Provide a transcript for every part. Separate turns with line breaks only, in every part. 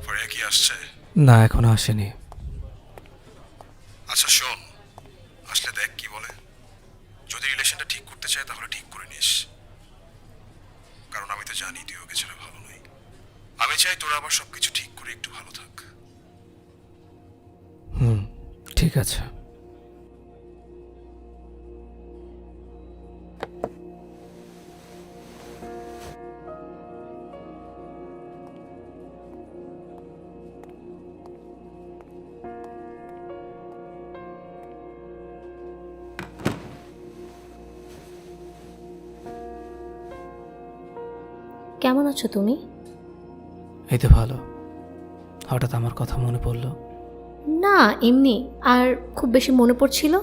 ফারিয়া কি আসছে?
না, এখনো আসেনি।
আচ্ছা শোন, আসলে দেখ কি বলে। যদি রিলেশনটা ঠিক করতে চায় তাহলে ঠিক করে নিস, কারণ আমি তো জানি তুই ওকে ছেড়ে ভালো নই। আমি চাই তোরা আবার সবকিছু ঠিক করে একটু ভালো থাক।
ঠিক আছে।
কেমন আছো তুমি?
এই তো ভালো। হঠাৎ আমার কথা মনে পড়লো।
না, এমনি। আর খুব বেশি মনে পড়ছিল,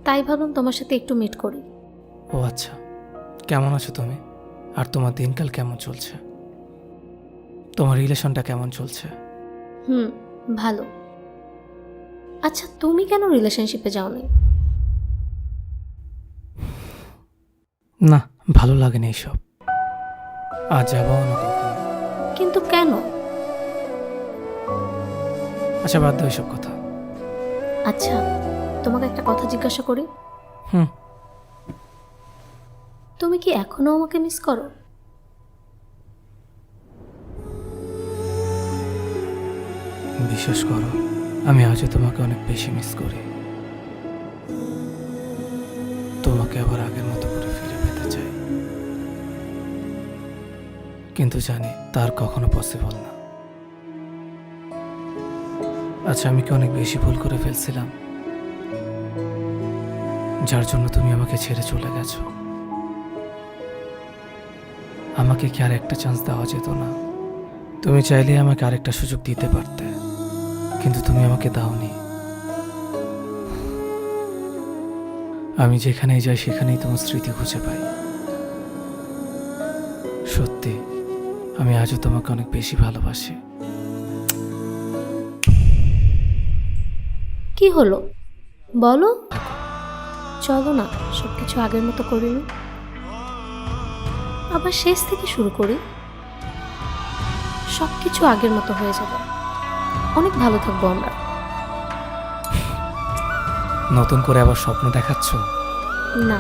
তাই ভাবলাম তোমার সাথে একটু মিট করি।
ও আচ্ছা, কেমন আছো তুমি? আর তোমার দিনকাল কেমন চলছে? তোমার রিলেশনটা কেমন চলছে?
ভালো। আচ্ছা, তুমি কেন রিলেশনশিপে যাওনি?
না, ভালো লাগেনি এইসব। আজ যাবো না কখনো।
কিন্তু কেন?
আচ্ছা, বাদ দাও এইসব কথা।
আচ্ছা, তোমাকে একটা কথা জিজ্ঞাসা করি।
হুম
তুমি কি এখনো আমাকে মিস করো?
বিশ্বাস করো, আমি আজও তোমাকে অনেক বেশি মিস করি। তোমাকে আবার আগের মতো করে ফিরে পেতে চাই, কিন্তু জানি তার কখনো পসিবল না। আচ্ছা, আমি কি অনেক বেশি ভুল করে ফেলছিলাম, যার জন্য তুমি আমাকে ছেড়ে চলে গেছো? আমাকে কি আর একটা চান্স দেওয়া যেত না? তুমি চাইলে আমাকে আরেকটা সুযোগ দিতে পারতে, কিন্তু তুমি আমাকে দাওনি। আমি যেখানেই যাই সেখানেই তোমার স্মৃতি খুঁজে পাই। সত্যি, আমি আজও তোমাকে অনেক বেশি ভালোবাসি।
কি হলো বলো? চলো না, সবকিছু আগের মতো করিনি, আবার শেষ থেকে শুরু করি। সবকিছু আগের মতো হয়ে যাবে, অনেক ভালো থাকবো আমরা।
নতুন করে আবার স্বপ্ন দেখাচ্ছ?
না,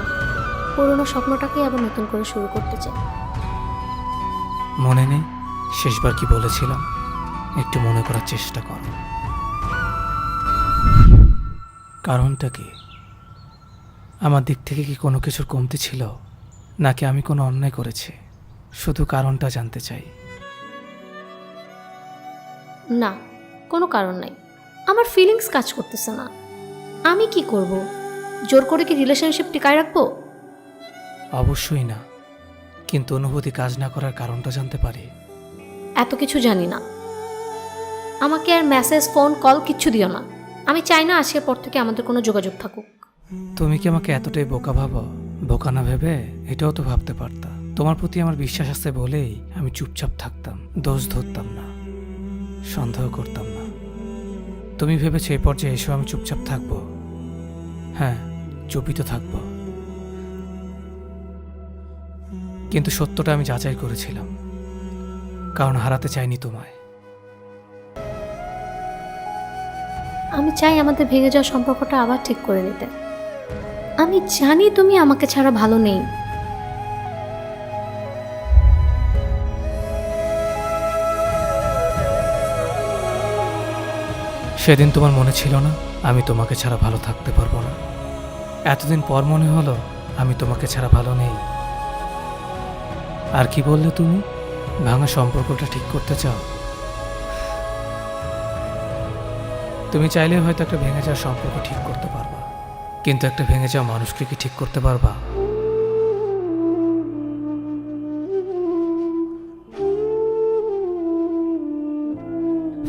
পুরোনো স্বপ্নটাকে আবার নতুন করে শুরু করতে চাই।
মনে নেই শেষবার কি বলেছিলাম? একটু মনে করার চেষ্টা করো। কারণটা কি? আমার দিক থেকে কি কোনো কিছুর কমতি ছিল, নাকি আমি কোনো অন্যায় করেছি? শুধু কারণটা জানতে চাই।
না, কোনো কারণ নাই। আমার ফিলিংস কাজ করতেছে না। আমি কি করব? জোর করে কি রিলেশনশিপ টিকায় রাখবো?
অবশ্যই না, কিন্তু অনুভূতি কাজ না করার কারণটা জানতে পারি।
এত কিছু জানি না। আমাকে আর মেসেজ, ফোন, কল কিচ্ছু দিও না। আমি চাই না আজকের পর থেকে আমাদের কোনো যোগাযোগ থাকুক।
তুমি কি আমাকে এতটাই বোকা ভাবো? বোকা না ভেবে এটাও তো ভাবতে পারতা। তোমার প্রতি আমার বিশ্বাস আছে বলেই আমি চুপচাপ থাকতাম, দোষ ধরতাম না, সন্দেহ করতাম না। তুমি ভেবেছো এই পর্যায়ে এসেও আমি চুপচাপ থাকবো? হ্যাঁ, চুপই তো থাকবো, কিন্তু সত্যটা আমি যাচাই করেছিলাম, কারণ হারাতে চাইনি তোমায়।
আমি চাই আমাদের ভেঙে যাওয়া সম্পর্কটা আবার ঠিক করে নিতে। আমি জানি তুমি আমাকে ছাড়া ভালো নেই।
সেদিন তোমার মনে ছিল না আমি তোমাকে ছাড়া ভালো থাকতে পারবো না? এতদিন পর মনে হলো আমি তোমাকে ছাড়া ভালো নেই। আর কি বললে তুমি? ভাঙা সম্পর্কটা ঠিক করতে চাও? তুমি চাইলে হয়তো একটা ভেঙে যাওয়া সম্পর্ক ঠিক করতে পারবা, কিন্তু একটা ভেঙে যাওয়া মানুষকে কি ঠিক করতে পারবা?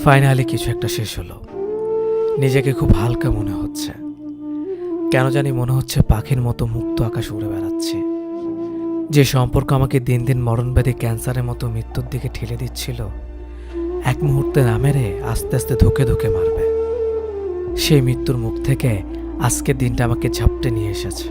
ফাইনালি কিছু একটা শেষ হলো। নিজেকে খুব হালকা মনে হচ্ছে। কেন জানি মনে হচ্ছে পাখির মতো মুক্ত আকাশ উড়ে বেড়াচ্ছে। যে সম্পর্ক আমাকে দিন দিন মরণব্যাধি ক্যান্সারের মতো মৃত্যুর দিকে ঠেলে দিচ্ছিল, এক মুহূর্তে না মেরে আস্তে আস্তে ধুকে ধুকে মারবে। সেই মৃত্যুর মুখ থেকে আজকের দিনটা আমাকে ঝাপটে নিয়ে এসেছে।